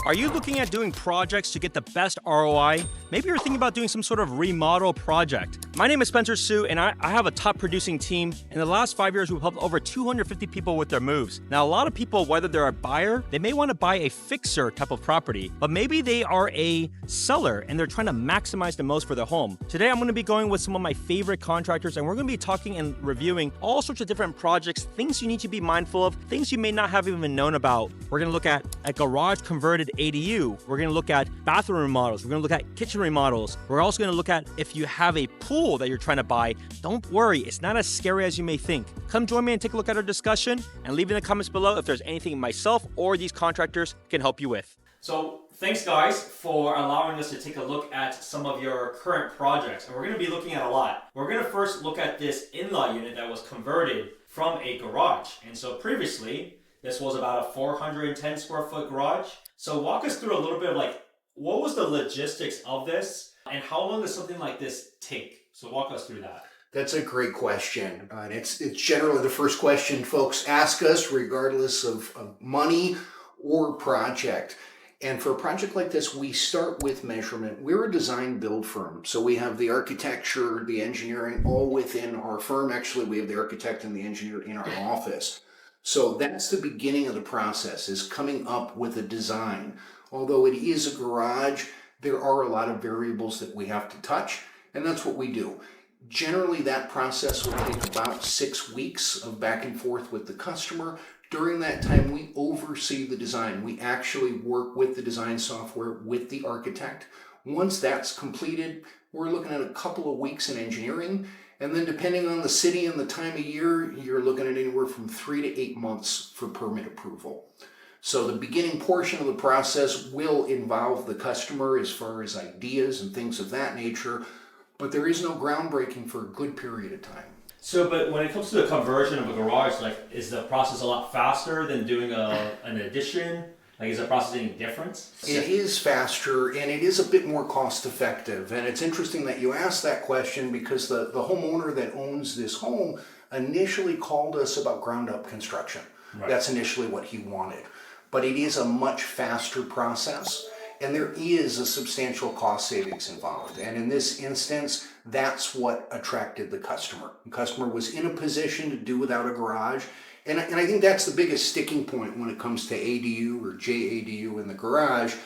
Are you looking at doing projects to get the best ROI? Maybe you're thinking about doing some sort of remodel project. My name is Spencer Sue, and I have a top producing team. In the last 5 years, we've helped over 250 people with their moves. Now, a lot of people, whether they're a buyer, they may want to buy a fixer type of property, but maybe they are a seller and they're trying to maximize the most for their home. Today, I'm going to be going with some of my favorite contractors, and we're going to be talking and reviewing all sorts of different projects, things you need to be mindful of, things you may not have even known about. We're going to look at a garage converted ADU. We're going to look at bathroom remodels. We're going to look at kitchen remodels. We're also going to look at if you have a pool that you're trying to buy. Don't worry, it's not as scary as you may think. Come join me and take a look at our discussion and leave in the comments below if there's anything myself or these contractors can help you with. So thanks guys for allowing us to take a look at some of your current projects. And we're going to be looking at a lot. We're going to first look at this in-law unit that was converted from a garage. And so previously, this was about a 410 square foot garage. So walk us through a little bit of like, what was the logistics of this and how long does something like this take? So walk us through that. That's a great question. And it's generally the first question folks ask us regardless of money or project. And for a project like this, we start with measurement. We're a design build firm. So we have the architecture, the engineering all within our firm. Actually, we have the architect and the engineer in our office. So that's the beginning of the process, is coming up with a design. Although it is a garage, there are a lot of variables that we have to touch, and that's what we do. Generally, that process will take about 6 weeks of back and forth with the customer. During that time, we oversee the design. We actually work with the design software with the architect. Once that's completed, we're looking at a couple of weeks in engineering. And then depending on the city and the time of year, you're looking at anywhere from 3 to 8 months for permit approval. So the beginning portion of the process will involve the customer as far as ideas and things of that nature, but there is no groundbreaking for a good period of time. So, but when it comes to the conversion of a garage, like, is the process a lot faster than doing an addition? Like, is the process any different? It is faster and it is a bit more cost effective. And it's interesting that you asked that question because the homeowner that owns this home initially called us about ground up construction. Right. That's initially what he wanted. But it is a much faster process and there is a substantial cost savings involved. And in this instance, that's what attracted the customer. The customer was in a position to do without a garage. And I think that's the biggest sticking point when it comes to ADU or JADU in the garage.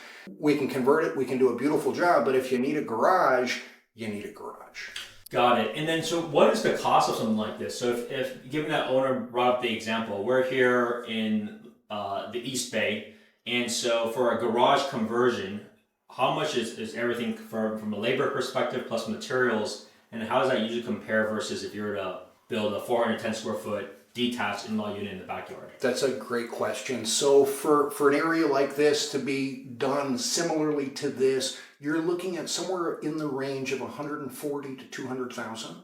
We can convert it, we can do a beautiful job, but if you need a garage, you need a garage. Got it. And then, so what is the cost of something like this? So if given that owner brought up the example, we're here in the East Bay, and so for a garage conversion, how much is everything from a labor perspective plus materials, and how does that usually compare versus if you were to build a 410 square foot detached in-law unit in the backyard? That's a great question. So for an area like this to be done similarly to this, you're looking at somewhere in the range of 140 to 200,000.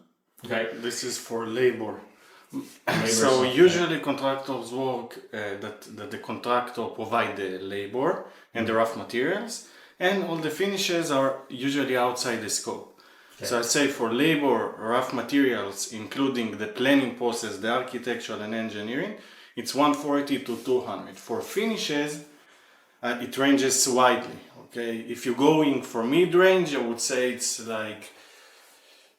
Okay. This is for labor. So usually contractors work that the contractor provide the labor and the rough materials, and all the finishes are usually outside the scope. Okay. So I say for labor, rough materials, including the planning process, the architectural and engineering, it's 140 to 200. For finishes, it ranges widely. Okay, if you're going for mid-range, I would say it's like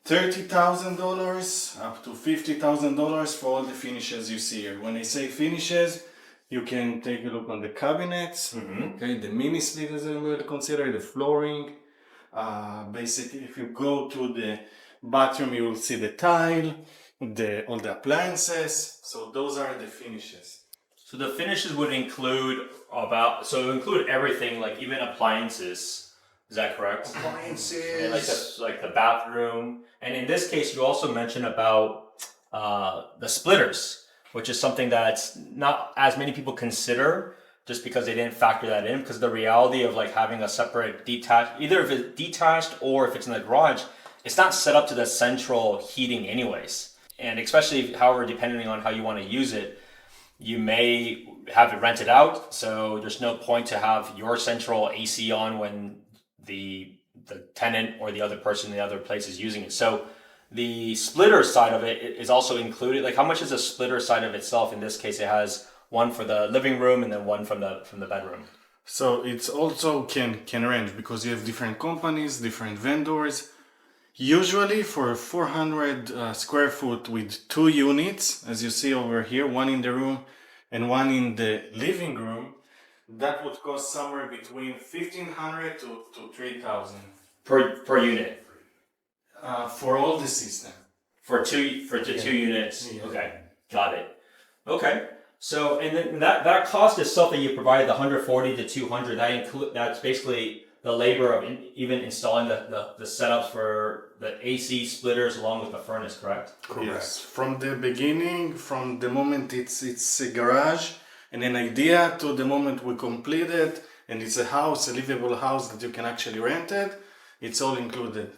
$30,000 up to $50,000 for all the finishes you see here. When I say finishes, you can take a look on the cabinets, okay, the mini split as I will consider, the flooring. Basically, if you go to the bathroom, you will see the tile, all the appliances. So those are the finishes. So the finishes would include include everything, like even appliances. Is that correct? Appliances. And like the bathroom. And in this case, you also mentioned about the splitters, which is something that's not as many people consider just because they didn't factor that in, because the reality of like having a separate detached, either if it's detached or if it's in the garage, it's not set up to the central heating anyways. And especially, however, depending on how you want to use it, you may have it rented out. So there's no point to have your central AC on when the tenant or the other person in the other place is using it. So the splitter side of it is also included. Like, how much is the splitter side of itself? In this case, it has one for the living room and then one from the bedroom. So it's also can range because you have different companies, different vendors. Usually for 400 square foot with 2 units, as you see over here, one in the room and one in the living room, that would cost somewhere between 1,500 to 3,000 per unit for all the system. for the two units. Yeah. Okay, got it. Okay, so and then that cost is something you provided, the 140 to 200. That's basically the labor of even installing the setups for the AC splitters along with the furnace, correct? Correct. Yes, from the beginning, from the moment it's a garage and an idea to the moment we complete it and it's a house, a livable house that you can actually rent it, it's all included.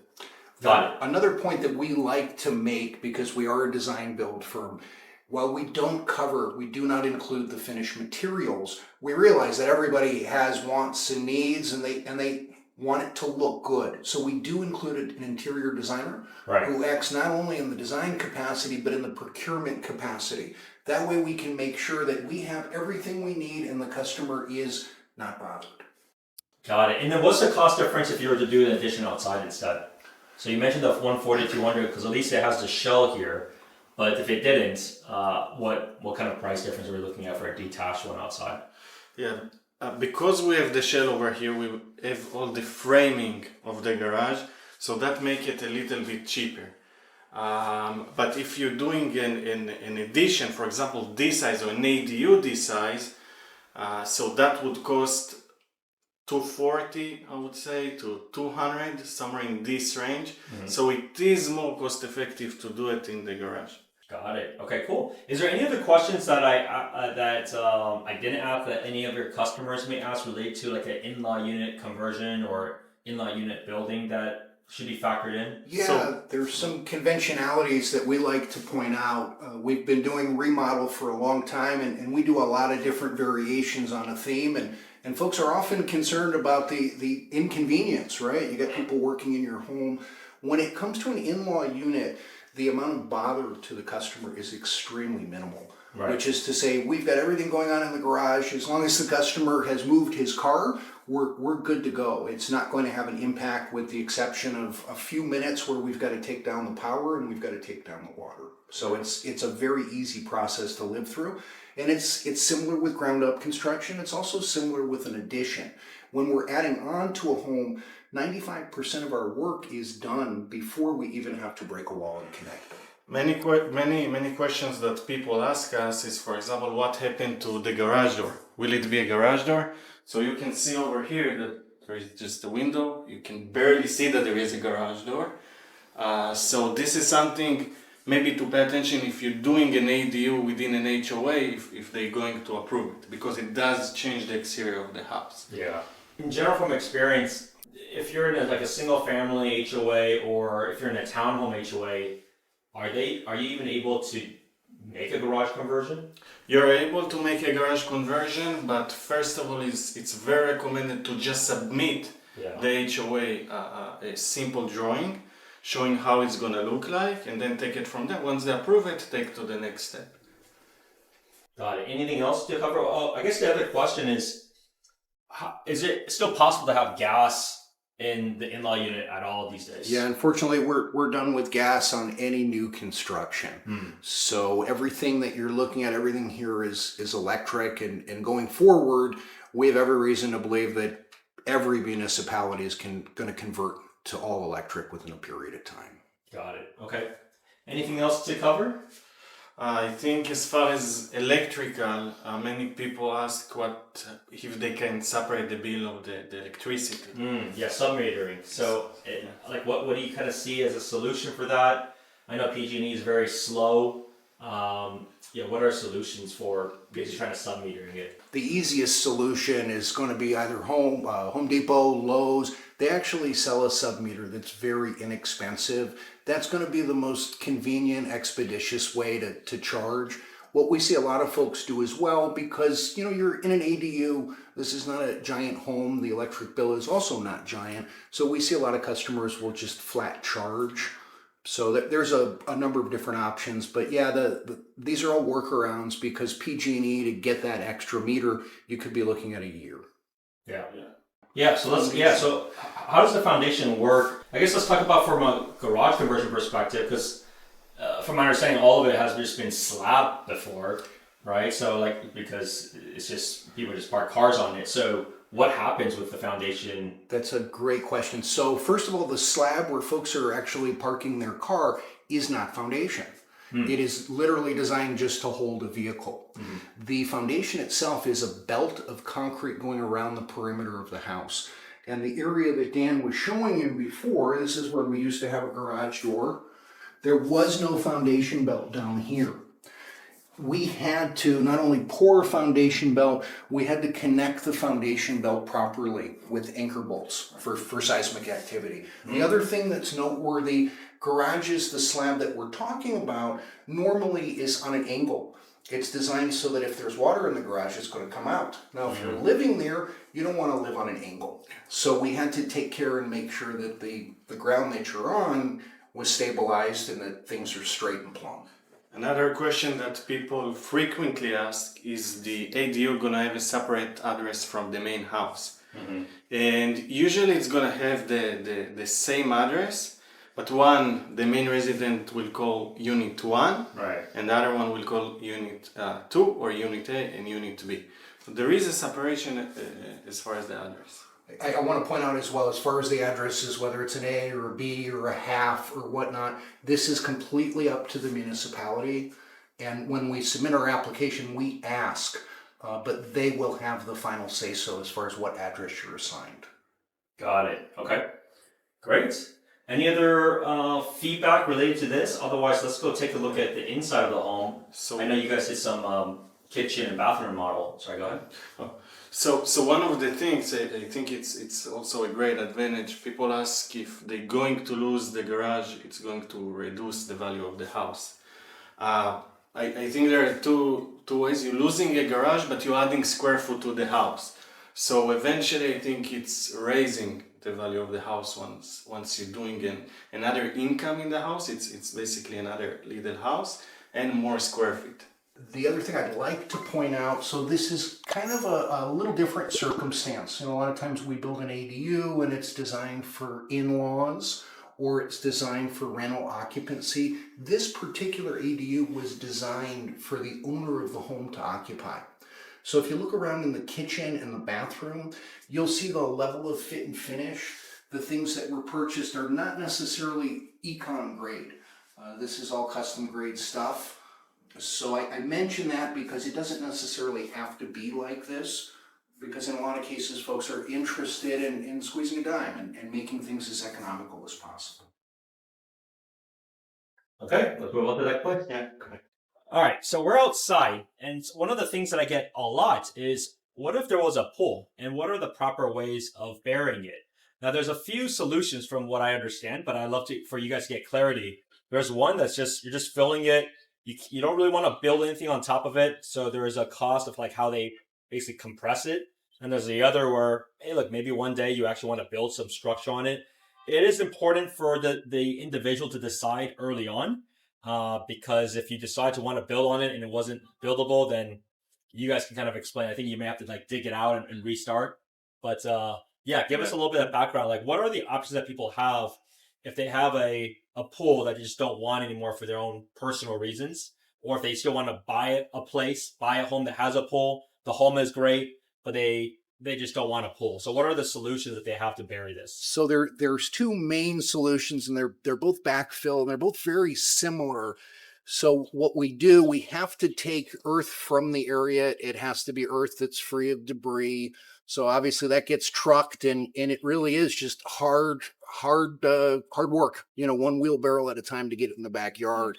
Got it. Another point that we like to make, because we are a design build firm, while we do not include the finished materials, we realize that everybody has wants and needs and they want it to look good. So we do include an interior designer who acts not only in the design capacity, but in the procurement capacity. That way we can make sure that we have everything we need and the customer is not bothered. Got it. And then what's the cost difference if you were to do an addition outside instead? So you mentioned the 140, 200 because at least it has the shell here. But if it didn't, what kind of price difference are we looking at for a detached one outside? Yeah, because we have the shell over here, we have all the framing of the garage, so that make it a little bit cheaper. But if you're doing an addition, for example, this size or an ADU this size, so that would cost 240, I would say, to 200, somewhere in this range. Mm-hmm. So it is more cost effective to do it in the garage. Got it. Okay, cool. Is there any other questions that I didn't ask that any of your customers may ask related to like an in-law unit conversion or in-law unit building that should be factored in? Yeah, there's some conventionalities that we like to point out. We've been doing remodel for a long time and we do a lot of different variations on a theme and folks are often concerned about the inconvenience, right? You got people working in your home. When it comes to an in-law unit, the amount of bother to the customer is extremely minimal, which is to say we've got everything going on in the garage. As long as the customer has moved his car, we're good to go. It's not going to have an impact with the exception of a few minutes where we've got to take down the power and we've got to take down the water. So it's a very easy process to live through. And it's similar with ground up construction. It's also similar with an addition. When we're adding on to a home, 95% of our work is done before we even have to break a wall and connect them. Many questions that people ask us is, for example, what happened to the garage door? Will it be a garage door? So you can see over here that there is just a window. You can barely see that there is a garage door. So this is something maybe to pay attention if you're doing an ADU within an HOA, if they're going to approve it, because it does change the exterior of the house. Yeah. In general, from experience, if you're in a single family HOA or if you're in a townhome HOA, are you even able to make a garage conversion? You're able to make a garage conversion, but first of all, it's very recommended to just submit the HOA a simple drawing showing how it's going to look like, and then take it from there. Once they approve it, take to the next step. Got it. Anything else to cover? Oh, I guess the other question is it still possible to have gas in the in-law unit at all these days? Yeah, unfortunately, we're done with gas on any new construction. So everything that you're looking at, everything here is electric, and going forward, we have every reason to believe that every municipality is going to convert to all electric within a period of time. Got it. Okay. Anything else to cover? I think as far as electrical, many people ask what if they can separate the bill of the electricity. Yeah, submetering. So, what do you kind of see as a solution for that? I know PG&E is very slow. What are solutions for basically trying to submetering it? The easiest solution is going to be either Home Depot, Lowe's. They actually sell a submeter that's very inexpensive. That's going to be the most convenient, expeditious way to charge. What we see a lot of folks do as well, because you're in an ADU, this is not a giant home, the electric bill is also not giant. So we see a lot of customers will just flat charge. So there's a number of different options, but yeah, these are all workarounds, because PG&E, to get that extra meter, you could be looking at a year. Yeah. Yeah. So how does the foundation work? I guess let's talk about from a garage conversion perspective, because from my understanding, all of it has just been slabbed before, right? So like, because it's just, people just park cars on it. So what happens with the foundation? That's a great question. So first of all, the slab where folks are actually parking their car is not foundation. It is literally designed just to hold a vehicle. The foundation itself is a belt of concrete going around the perimeter of the house. And the area that Dan was showing you before, this is where we used to have a garage door. There was no foundation belt down here. We had to not only pour a foundation belt, we had to connect the foundation belt properly with anchor bolts for seismic activity. The other thing that's noteworthy, garages, the slab that we're talking about, normally is on an angle. It's designed so that if there's water in the garage, it's going to come out. Now, if you're living there, you don't want to live on an angle. So we had to take care and make sure that the ground that you're on was stabilized and that things are straight and plumb. Another question that people frequently ask is the ADU gonna have a separate address from the main house? And usually it's gonna have the same address, but the main resident will call Unit 1, Right. and the other one will call Unit 2 or Unit A and Unit B. So there is a separation as far as the address. I want to point out as well, as far as the addresses, whether it's an A or a B or a half or whatnot, this is completely up to the municipality. And when we submit our application, we ask, but they will have the final say-so as far as what address you're assigned. Got it. Okay. Great. Any other feedback related to this? Otherwise, let's go take a look at the inside of the home. So I know you guys did some kitchen and bathroom remodel. Sorry, go ahead. So one of the things I think it's also a great advantage. People ask if they're going to lose the garage, it's going to reduce the value of the house. I think there are two ways. You're losing a garage, but you're adding square foot to the house. So eventually, I think it's raising the value of the house once you're doing another income in the house. It's basically another little house and more square feet. The other thing I'd like to point out, so this is kind of a little different circumstance. You know, a lot of times we build an ADU and it's designed for in-laws or it's designed for rental occupancy. This particular ADU was designed for the owner of the home to occupy. So if you look around in the kitchen and the bathroom, you'll see the level of fit and finish. The things that were purchased are not necessarily econ grade. This is all custom grade stuff. So I mention that because it doesn't necessarily have to be like this, because in a lot of cases folks are interested in squeezing a dime and making things as economical as possible. Okay, let's move on to that question. Yeah. All right, so we're outside, and one of the things that I get a lot is, what if there was a pool, and what are the proper ways of burying it? Now, there's a few solutions from what I understand, but I'd love for you guys to get clarity. There's one that's you're just filling it. You don't really want to build anything on top of it, so there is a cost of like how they basically compress it. And there's the other where, hey, look, maybe one day you actually want to build some structure on it. It is important for the individual to decide early on, because if you decide to want to build on it and it wasn't buildable, then you guys can kind of explain. I think you may have to like dig it out and restart. But yeah, give us a little bit of background. Like, what are the options that people have if they have a pool that they just don't want anymore for their own personal reasons, or if they still want to buy a home that has a pool, the home is great, but they just don't want a pool. So what are the solutions that they have to bury this? So there's two main solutions, and they're both backfill, and they're both very similar. So what we do, we have to take earth from the area. It has to be earth that's free of debris. So obviously that gets trucked, and it really is just hard work, one wheelbarrow at a time to get it in the backyard.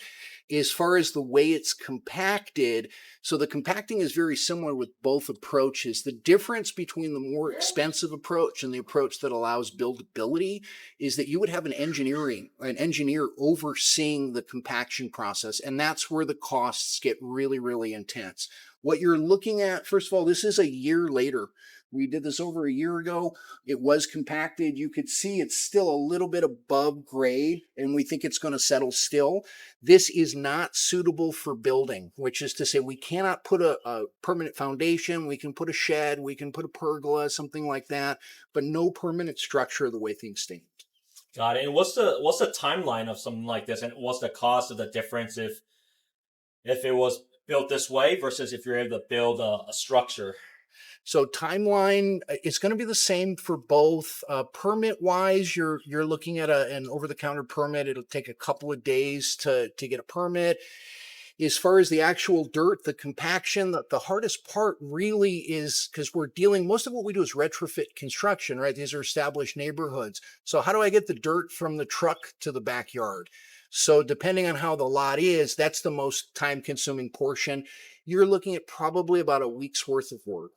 As far as the way it's compacted, so the compacting is very similar with both approaches. The difference between the more expensive approach and the approach that allows buildability is that you would have an engineer overseeing the compaction process, and that's where the costs get really, really intense. What you're looking at, first of all, this is a year later. We did this over a year ago. It was compacted. You could see it's still a little bit above grade, and we think it's going to settle still. This is not suitable for building, which is to say we cannot put a permanent foundation. We can put a shed, we can put a pergola, something like that, but no permanent structure the way things stand. Got it. And what's the timeline of something like this, and what's the cost of the difference if it was built this way versus if you're able to build a structure? So timeline, it's going to be the same for both. Permit wise, you're looking at an over-the-counter permit. It'll take a couple of days to get a permit. As far as the actual dirt, the compaction, the hardest part really is because most of what we do is retrofit construction, right? These are established neighborhoods. So how do I get the dirt from the truck to the backyard? So depending on how the lot is, that's the most time-consuming portion. You're looking at probably about a week's worth of work.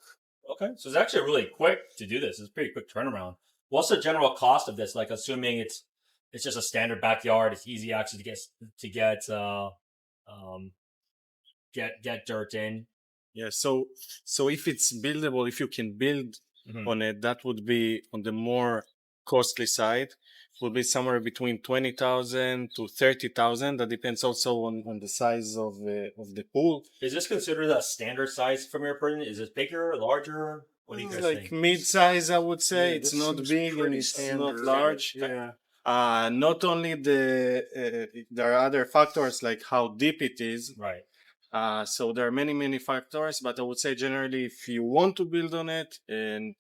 Okay, so it's actually really quick to do this. It's a pretty quick turnaround. What's the general cost of this? Like, assuming it's just a standard backyard, it's easy access to get dirt in. Yeah. So if it's buildable, if you can build on it, that would be on the more costly side. It will be somewhere between 20,000 to 30,000. That depends also on the size of the pool. Is this considered a standard size from your opinion? Is it bigger, larger? What do you guys think? Like mid-size, I would say. Yeah, it's this not seems big and pretty it's standard. not large. Yeah. Not only there are other factors like how deep it is. Right. So there are many factors, but I would say generally if you want to build on it, and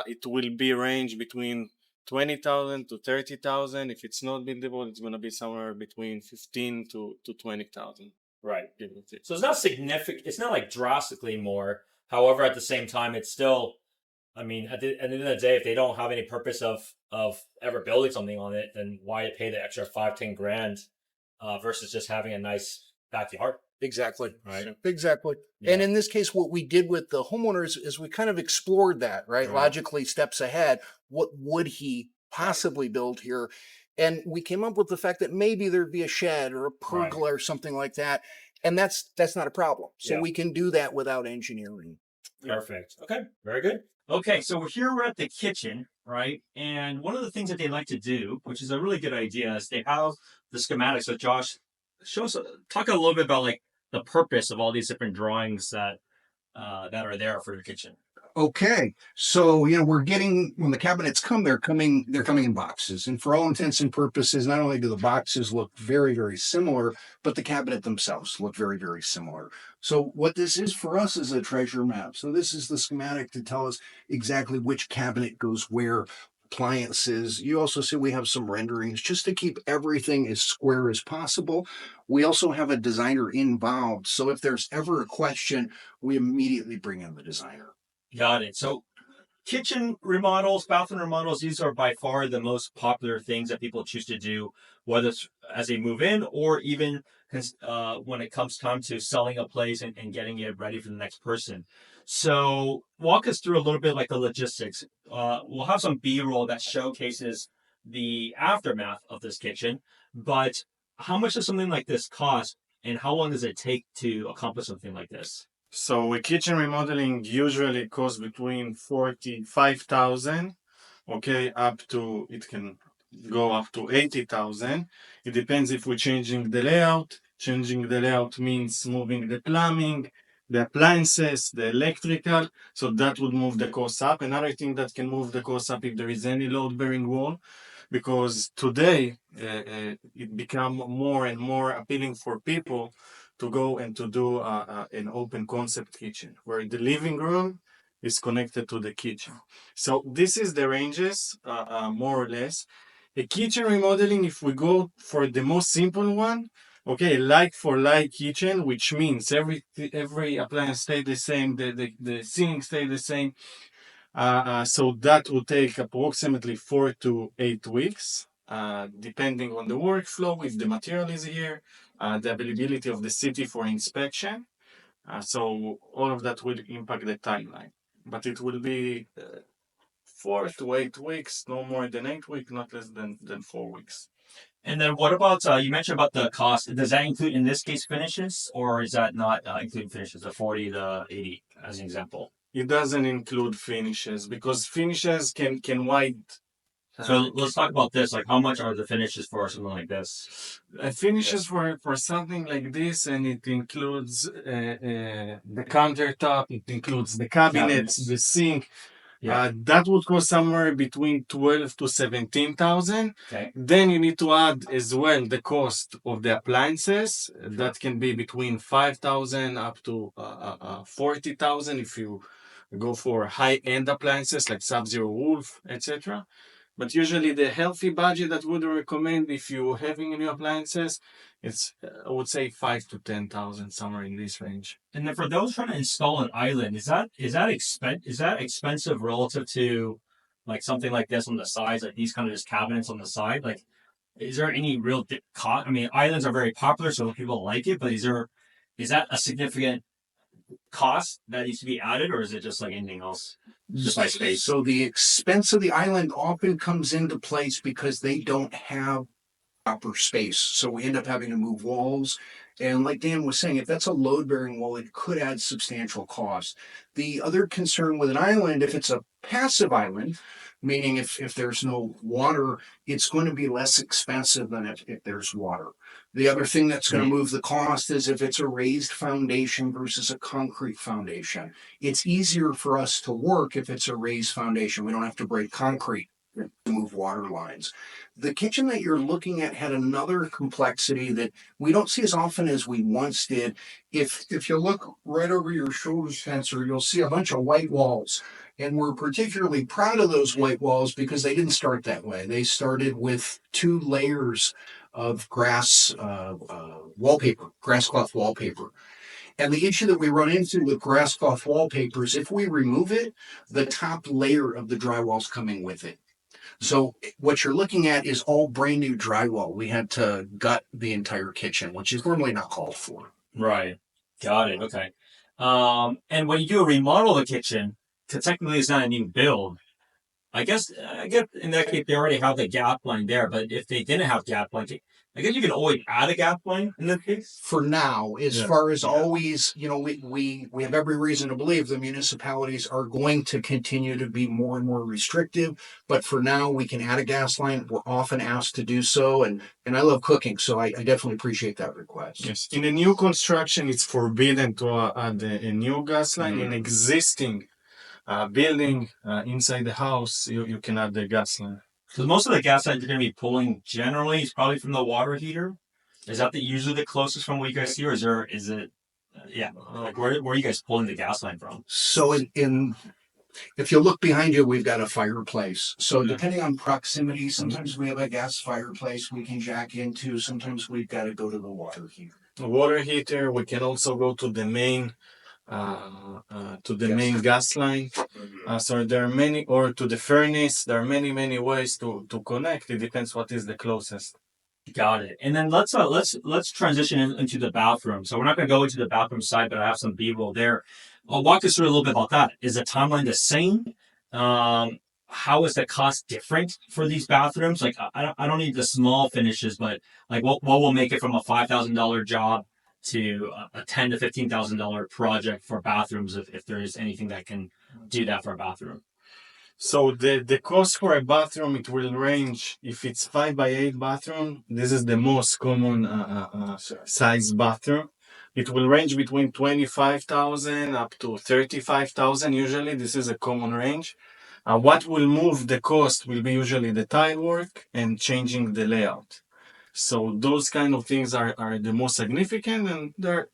it will be range between 20,000 to 30,000. If it's not buildable, it's going to be somewhere between 15 to 20,000. Right. So it's not significant. It's not like drastically more. However, at the same time, it's still, I mean, at the end of the day, if they don't have any purpose of ever building something on it, then why pay the extra 5-10 grand versus just having a nice backyard? Exactly. Right. Exactly. Yeah. And in this case, what we did with the homeowners is we kind of explored that, right? Logically, steps ahead. What would he possibly build here? And we came up with the fact that maybe there'd be a shed or a pergola or something like that. And that's not a problem. So we can do that without engineering. Perfect. Okay. Very good. Okay. So we're at the kitchen, right? And one of the things that they like to do, which is a really good idea, is they have the schematics. So Josh, talk a little bit about like the purpose of all these different drawings that are there for your kitchen. Okay, so when the cabinets come, they're coming in boxes, and for all intents and purposes, not only do the boxes look very, very similar, but the cabinet themselves look very, very similar. So what this is for us is a treasure map. So this is the schematic to tell us exactly which cabinet goes where. Appliances. You also see we have some renderings just to keep everything as square as possible. We also have a designer involved, so if there's ever a question, we immediately bring in the designer. Got it. So kitchen remodels, bathroom remodels, these are by far the most popular things that people choose to do, whether it's as they move in or even when it comes time to selling a place and getting it ready for the next person. So walk us through a little bit like the logistics. We'll have some B-roll that showcases the aftermath of this kitchen, but how much does something like this cost and how long does it take to accomplish something like this? So a kitchen remodeling usually costs between 45,000, it can go up to 80,000. It depends if we're changing the layout. Changing the layout means moving the plumbing, the appliances, the electrical, so that would move the cost up. Another thing that can move the cost up if there is any load-bearing wall, because today it become more and more appealing for people to go and to do an open concept kitchen where the living room is connected to the kitchen. So this is the ranges, more or less. A kitchen remodeling, if we go for the most simple one, like for like kitchen, which means every appliance stay the same, the sink stay the same. So that will take approximately 4 to 8 weeks, depending on the workflow, if the material is here, the availability of the city for inspection. So all of that will impact the timeline, but it will be 4 to 8 weeks, no more than 8 weeks, not less than 4 weeks. And then what about, you mentioned about the cost. Does that include, in this case, finishes, or is that not including finishes, the 40 to 80 as an example? It doesn't include finishes because finishes can wide. So let's talk about this. Like, how much are the finishes for something like this? Finishes for something like this, and it includes the countertop, it includes the cabinets, the sink. Yeah. That would cost somewhere between 12 to 17,000. Okay. Then you need to add as well the cost of the appliances. That can be between 5,000 up to 40,000 if you go for high-end appliances like Sub-Zero Wolf, etc. But usually the healthy budget that would recommend if you're having new appliances, it's I would say 5 to 10,000, somewhere in this range. And then for those trying to install an island, is that expensive relative to like something like this on the sides, like these kind of just cabinets on the side? Like, is there any real cost? I mean, islands are very popular, so people like it, but is that a significant cost that needs to be added, or is it just like anything else? Just by space. So the expense of the island often comes into place because they don't have proper space. So we end up having to move walls. And like Dan was saying, if that's a load-bearing wall, it could add substantial cost. The other concern with an island, if it's a passive island, meaning if there's no water, it's going to be less expensive than if there's water. The other thing that's going to move the cost is if it's a raised foundation versus a concrete foundation. It's easier for us to work if it's a raised foundation. We don't have to break concrete to move water lines. The kitchen that you're looking at had another complexity that we don't see as often as we once did. If you look right over your shoulder, Spencer, you'll see a bunch of white walls. And we're particularly proud of those white walls because they didn't start that way. They started with 2 layers of grass wallpaper, grass cloth wallpaper. And the issue that we run into with grass cloth wallpaper is if we remove it, the top layer of the drywall is coming with it. So what you're looking at is all brand new drywall. We had to gut the entire kitchen, which is normally not called for. Right. Got it. Okay. And when you do a remodel of the kitchen, 'cause technically it's not a new build. I guess in that case they already have the gap line there, but if they didn't have gap line, I guess you can always add a gap line in that case. For now, as far as always, we have every reason to believe the municipalities are going to continue to be more and more restrictive. But for now, we can add a gas line. We're often asked to do so, and I love cooking, so I definitely appreciate that request. Yes, in a new construction, it's forbidden to add a new gas line. In existing building inside the house, you can add the gas line. Because most of the gas lines you're going to be pulling generally is probably from the water heater. Is that usually the closest from what you guys see, or is it? Like where are you guys pulling the gas line from? So if you look behind you, we've got a fireplace. So depending on proximity, sometimes we have a gas fireplace we can jack into. Sometimes we've got to go to the water heater. Water heater. We can also go to the main. Main gas line. So there are many, or to the furnace. There are many ways to connect. It depends what is the closest. Got it. And then let's transition into the bathroom. So we're not going to go into the bathroom side, but I have some B-roll there. I'll walk us through a little bit about that. Is the timeline the same? How is the cost different for these bathrooms? Like I don't need the small finishes, but like what will make it from a $5,000 job to a $10,000 to $15,000 project for bathrooms if there is anything that can do that for a bathroom. So the cost for a bathroom, it will range. If it's 5x8 bathroom, this is the most common size bathroom. It will range between 25,000 up to 35,000. Usually, this is a common range. What will move the cost will be usually the tile work and changing the layout. So those kind of things are the most significant, and there are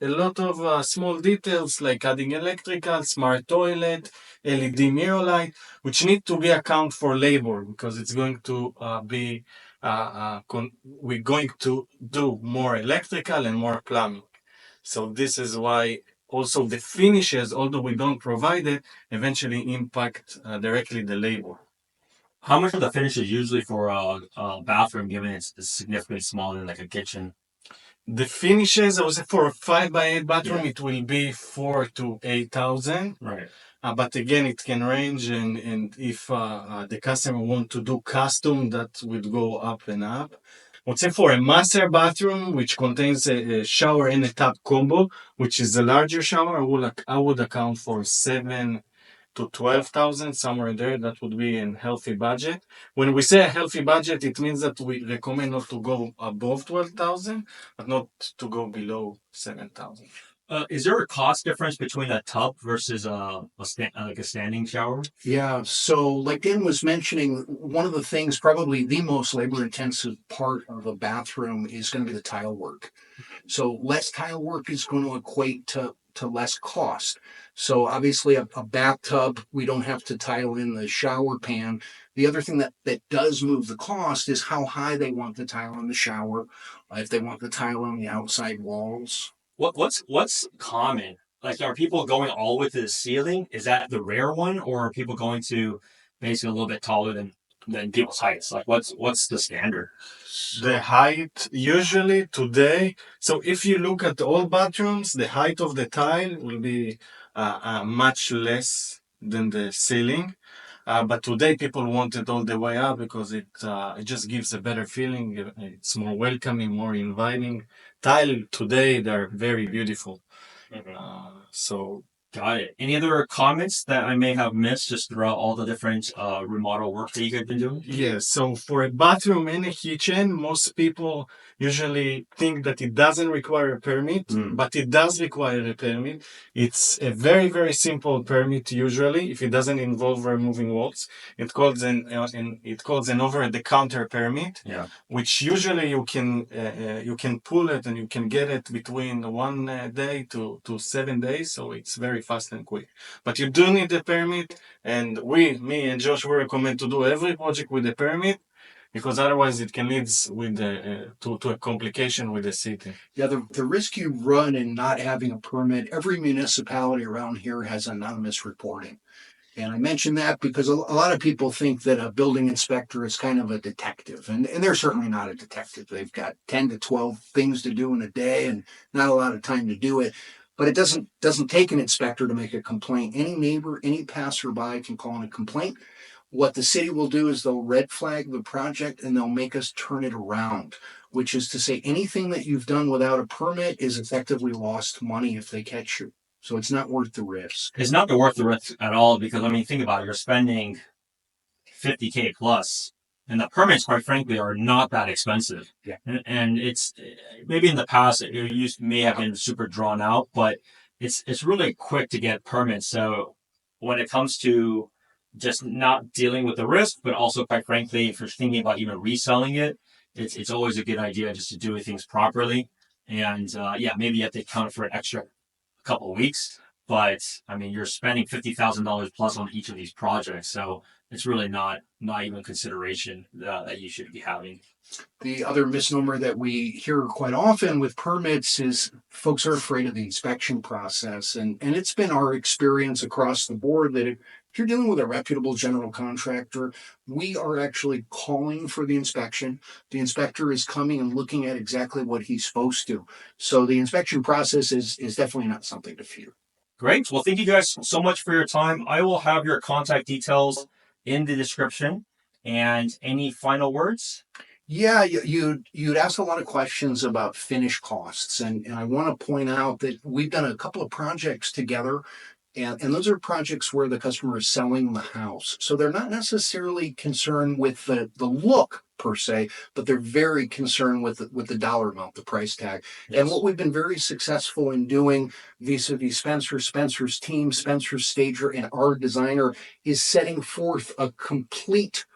a lot of small details like adding electrical, smart toilet, LED mirror light, which need to be accounted for labor because it's going to we're going to do more electrical and more plumbing. So this is why also the finishes, although we don't provide it, eventually impact directly the labor. How much are the finishes usually for a bathroom, given it's significantly smaller than like a kitchen? The finishes, I would say for a 5x8 bathroom, it will be 4,000 to 8,000. Right. But again, it can range, and if the customer want to do custom, that would go up and up. would say for a master bathroom, which contains a shower and a tub combo, which is a larger shower, I would account for 7 to 12,000, somewhere there. That would be a healthy budget. When we say a healthy budget, it means that we recommend not to go above 12,000, but not to go below 7,000. Is there a cost difference between a tub versus like a standing shower? Yeah, so like Dan was mentioning, one of the things, probably the most labor-intensive part of a bathroom is going to be the tile work. So less tile work is going to equate to less cost. So obviously a bathtub, we don't have to tile in the shower pan. The other thing that does move the cost is how high they want the tile in the shower, if they want the tile on the outside walls. What's common? Like, are people going all the way to the ceiling? Is that the rare one, or are people going to basically a little bit taller than people's heights? Like, what's the standard? The height usually today. So if you look at all bathrooms, the height of the tile will be much less than the ceiling. But today people want it all the way up because it just gives a better feeling. It's more welcoming, more inviting. Tile today, they're very beautiful. So Got it. Any other comments that I may have missed just throughout all the different remodel work that you guys been doing? yeah, so for a bathroom and a kitchen, most people usually think that it doesn't require a permit, but it does require a permit. It's a very, very simple permit usually if it doesn't involve removing walls. It calls an over-the-counter permit, which usually you can pull it and you can get it between 1 day to 7 days, so it's very fast and quick. But you do need a permit, and me and Josh, we recommend to do every project with a permit, because otherwise it can lead with to a complication with the city. Yeah, the risk you run in not having a permit, every municipality around here has anonymous reporting. And I mention that because a lot of people think that a building inspector is kind of a detective, and they're certainly not a detective. They've got 10 to 12 things to do in a day and not a lot of time to do it. But it doesn't take an inspector to make a complaint. Any neighbor, any passerby can call in a complaint. What the city will do is they'll red flag the project and they'll make us turn it around, which is to say anything that you've done without a permit is effectively lost money if they catch you. So it's not worth the risk. It's not worth the risk at all because, I mean, think about it. You're spending $50K plus, and the permits, quite frankly, are not that expensive. Yeah. And it's maybe in the past it may have been super drawn out, but it's really quick to get permits. So when it comes to just not dealing with the risk, but also, quite frankly, if you're thinking about even reselling it, it's always a good idea just to do things properly. And maybe you have to account for an extra couple of weeks, but I mean, you're spending $50,000 plus on each of these projects, so it's really not even consideration that you should be having. The other misnomer that we hear quite often with permits is folks are afraid of the inspection process, and it's been our experience across the board that if you're dealing with a reputable general contractor, we are actually calling for the inspection. The inspector is coming and looking at exactly what he's supposed to. So the inspection process is definitely not something to fear. Great. Well, thank you guys so much for your time. I will have your contact details in the description. And any final words? Yeah, you'd ask a lot of questions about finish costs, and I want to point out that we've done a couple of projects together. And those are projects where the customer is selling the house. So they're not necessarily concerned with the look per se, but they're very concerned with the dollar amount, the price tag. Yes. And what we've been very successful in doing vis-a-vis Spencer's team, Spencer's stager, and our designer is setting forth a complete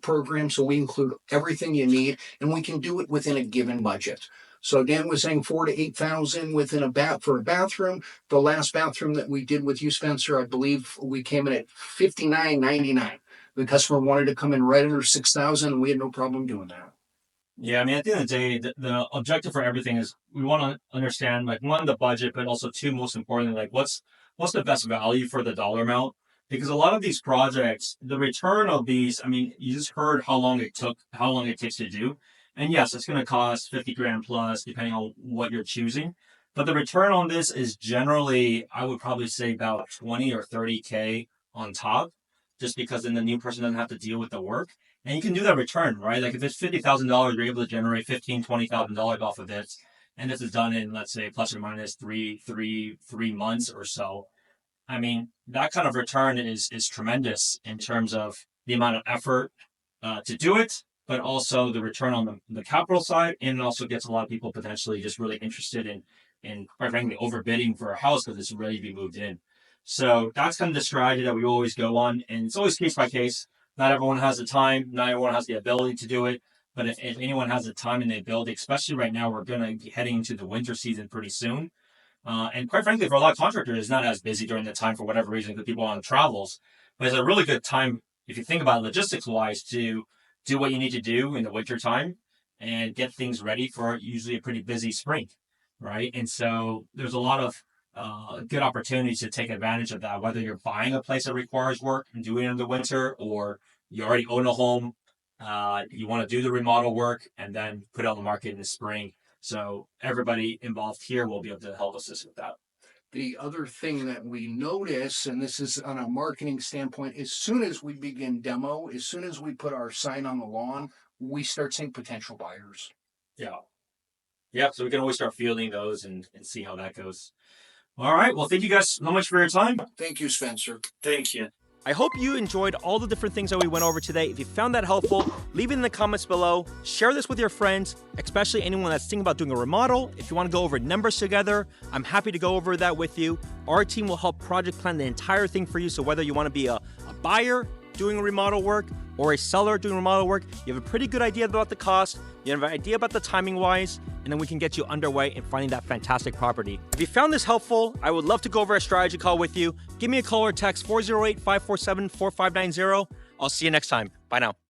program. So we include everything you need, and we can do it within a given budget. So Dan was saying 4,000 to 8,000 within for a bathroom. The last bathroom that we did with you, Spencer, I believe we came in at $59.99. The customer wanted to come in right under 6,000, and we had no problem doing that. Yeah, I mean, at the end of the day, the objective for everything is we want to understand, like, one, the budget, but also two, most importantly, like what's the best value for the dollar amount? Because a lot of these projects, the return of these, I mean, you just heard how long it takes to do. And yes, it's going to cost 50 grand plus, depending on what you're choosing. But the return on this is generally, I would probably say about 20 or 30K on top. just because then the new person doesn't have to deal with the work. And you can do that return, right? Like if it's $50,000, you're able to generate $15,000, $20,000 off of it. And this is done in, let's say, plus or minus three months or so. I mean, that kind of return is tremendous in terms of the amount of effort to do it, but also the return on the capital side. And it also gets a lot of people potentially just really interested in quite frankly, overbidding for a house because it's ready to be moved in. So that's kind of the strategy that we always go on. And it's always case by case. Not everyone has the time. Not everyone has the ability to do it. But if anyone has the time and the ability, especially right now, we're going to be heading into the winter season pretty soon. And quite frankly, for a lot of contractors, it's not as busy during the time for whatever reason because people are on travels. But it's a really good time, if you think about it logistics-wise, to do what you need to do in the winter time and get things ready for usually a pretty busy spring, right? And so there's a lot of good opportunities to take advantage of that, whether you're buying a place that requires work and doing it in the winter, or you already own a home, you want to do the remodel work and then put it on the market in the spring. So everybody involved here will be able to help assist with that. The other thing that we notice, and this is on a marketing standpoint, as soon as we begin demo, as soon as we put our sign on the lawn, we start seeing potential buyers. Yeah, so we can always start fielding those and see how that goes. All right, well, thank you guys so much for your time. Thank you, Spencer. Thank you. I hope you enjoyed all the different things that we went over today. If you found that helpful, leave it in the comments below. Share this with your friends, especially anyone that's thinking about doing a remodel. If you want to go over numbers together, I'm happy to go over that with you. Our team will help project plan the entire thing for you. So whether you want to be a buyer doing remodel work or a seller doing remodel work, you have a pretty good idea about the cost, you have an idea about the timing wise, and then we can get you underway in finding that fantastic property. If you found this helpful, I would love to go over a strategy call with you. Give me a call or text 408-547-4590. I'll see you next time. Bye now.